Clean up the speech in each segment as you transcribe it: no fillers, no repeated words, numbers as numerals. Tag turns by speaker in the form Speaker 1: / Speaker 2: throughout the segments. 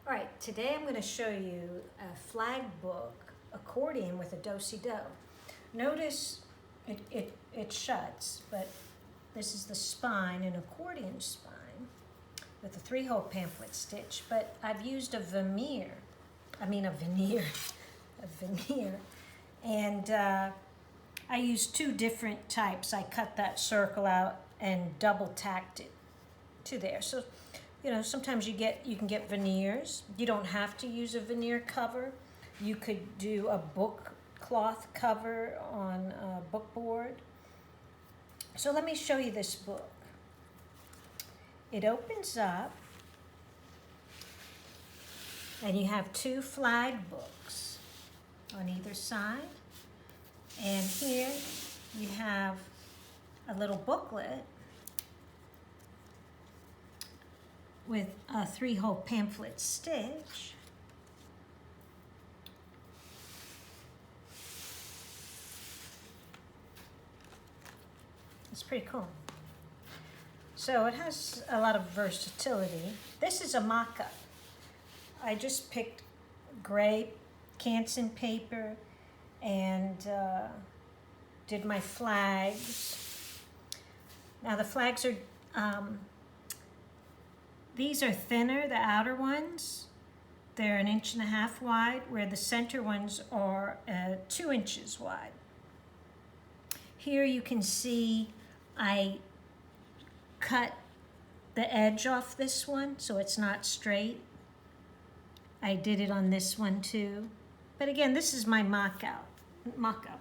Speaker 1: All right, today I'm going to show you a Flagbook accordion with a do si do. Notice it shuts, but this is the spine, an accordion spine with a 3-hole pamphlet stitch, but I've used a veneer, and I used 2 different types. I cut that circle out and double tacked it to there. So, you know, sometimes you can get veneers. You don't have to use a veneer cover. You could do a book cloth cover on a book board. So let me show you this book. It opens up and you have 2 flag books on either side. And here you have a little booklet with a 3-hole pamphlet stitch. It's pretty cool. So it has a lot of versatility. This is a mock-up. I just picked gray Canson paper and did my flags. Now the flags are, these are thinner, the outer ones. They're 1.5 inches wide, where the center ones are 2 inches wide. Here you can see I cut the edge off this one so it's not straight. I did it on this one too. But again, this is my mock-up.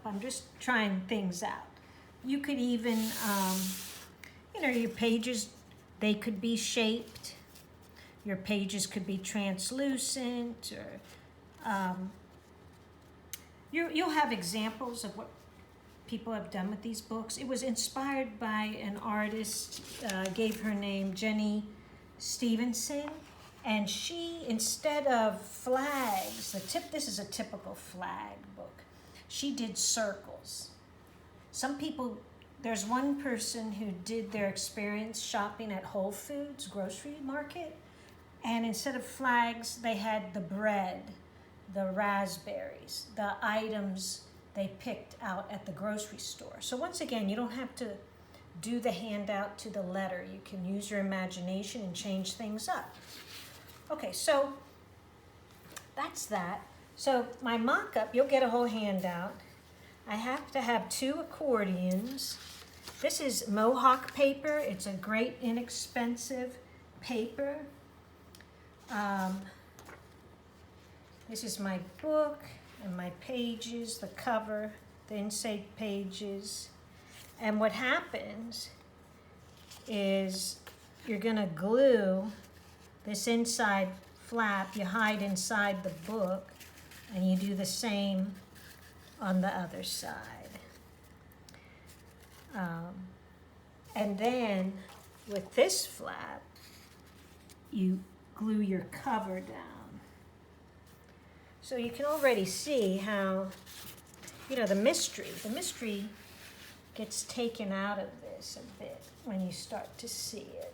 Speaker 1: I'm just trying things out. You could even, you know, your pages, they could be shaped. Your pages could be translucent, or you'll have examples of what people have done with these books. It was inspired by an artist, gave her name Jenny Stevenson, and she, instead of flags, this is a typical flag book, she did circles. Some people, there's one person who did their experience shopping at Whole Foods grocery market, and instead of flags, they had the bread, the raspberries, the items they picked out at the grocery store. So once again, you don't have to do the handout to the letter. You can use your imagination and change things up. Okay, so that's that. So my mock-up, you'll get a whole handout. I have to have 2 accordions. This is Mohawk paper. It's a great inexpensive paper. This is my book and my pages, the cover, the inside pages. And what happens is you're gonna glue this inside flap, you hide inside the book, and you do the same on the other side. And then with this flap, you glue your cover down. So you can already see how, you know, the mystery gets taken out of this a bit when you start to see it.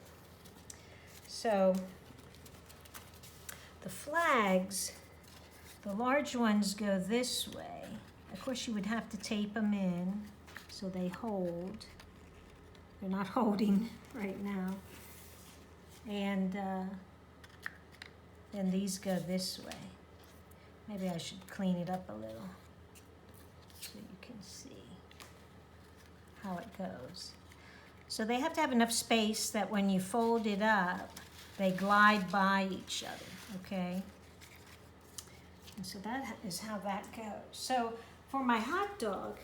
Speaker 1: So the flags, the large ones go this way. Of course, you would have to tape them in so they hold. They're not holding right now. And then these go this way. Maybe I should clean it up a little so you can see how it goes. So they have to have enough space that when you fold it up, they glide by each other, okay? And so that is how that goes. So for my hot dog,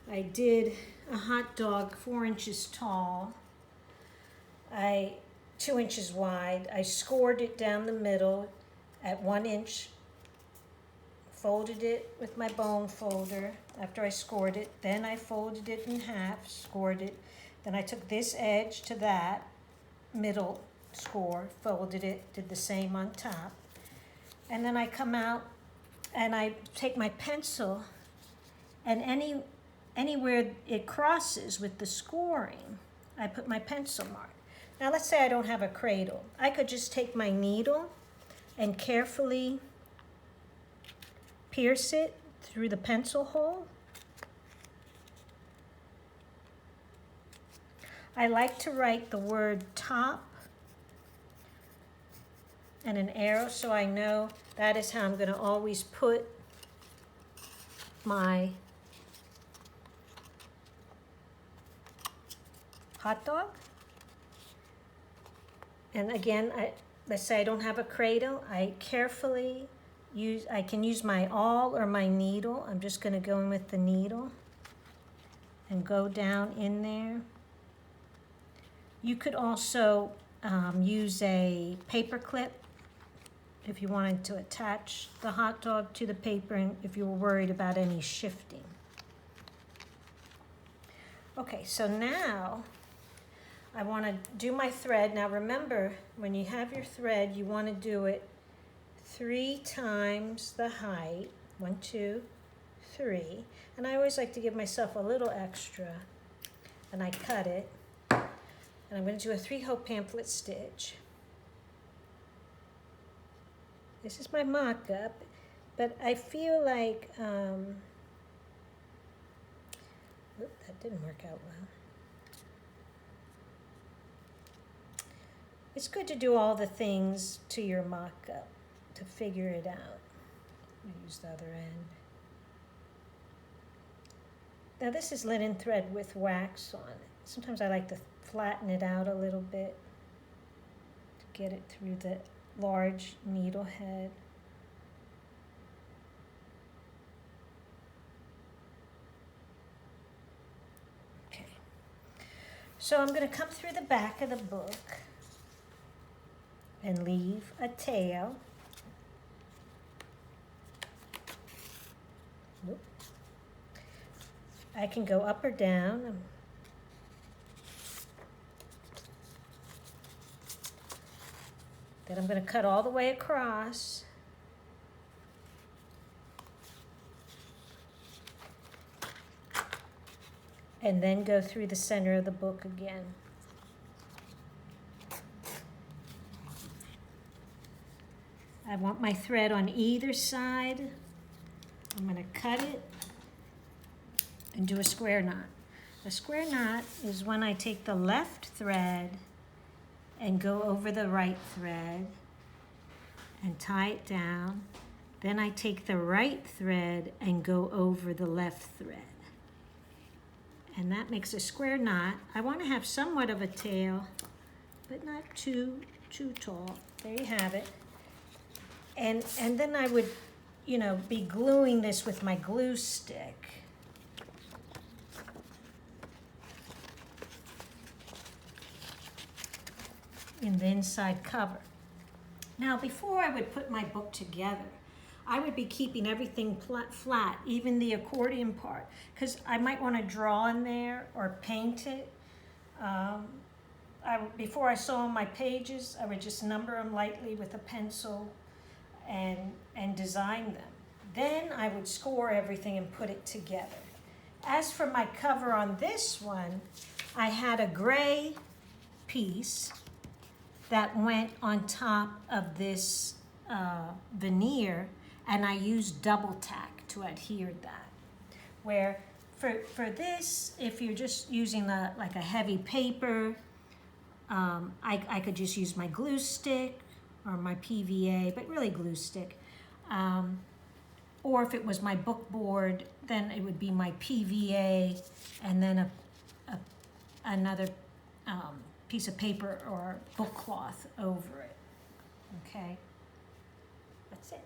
Speaker 1: I did a hot dog 4 inches tall, 2 inches wide. I scored it down the middle at 1 inch, folded it with my bone folder after I scored it. Then I folded it in half, scored it. Then I took this edge to that middle score, folded it, did the same on top. And then I come out and I take my pencil, and anywhere it crosses with the scoring, I put my pencil mark. Now let's say I don't have a cradle. I could just take my needle and carefully pierce it through the pencil hole. I like to write the word top and an arrow so I know that is how I'm going to always put my hot dog. And again, let's say I don't have a cradle, I carefully I can use my awl or my needle. I'm just going to go in with the needle and go down in there. You could also use a paper clip if you wanted to attach the hot dog to the paper and if you were worried about any shifting. Okay, so now I want to do my thread. Now remember, when you have your thread, you want to do it 3 times the height. 1, 2, 3. And I always like to give myself a little extra. And I cut it. And I'm going to do a 3-hole pamphlet stitch. This is my mock-up, but I feel like, that didn't work out well. It's good to do all the things to your mock-up to figure it out. I'll use the other end. Now this is linen thread with wax on it. Sometimes I like to flatten it out a little bit to get it through the large needle head. Okay, so I'm going to come through the back of the book and leave a tail. Nope. I can go up or down. Then I'm going to cut all the way across. And then go through the center of the book again. I want my thread on either side. I'm going to cut it and do a square knot. A square knot is when I take the left thread and go over the right thread and tie it down. Then I take the right thread and go over the left thread. And that makes a square knot. I want to have somewhat of a tail, but not too tall. There you have it. And then I would, be gluing this with my glue stick. In the inside cover. Now, before I would put my book together, I would be keeping everything flat, even the accordion part, because I might want to draw in there or paint it. Before I sew on my pages, I would just number them lightly with a pencil and design them. Then I would score everything and put it together. As for my cover on this one, I had a gray piece that went on top of this veneer, and I used double tack to adhere that. Where for this, if you're just using like a heavy paper, I could just use my glue stick or my PVA, but really glue stick. Or if it was my book board, then it would be my PVA and then another piece of paper or book cloth over it. Okay, that's it.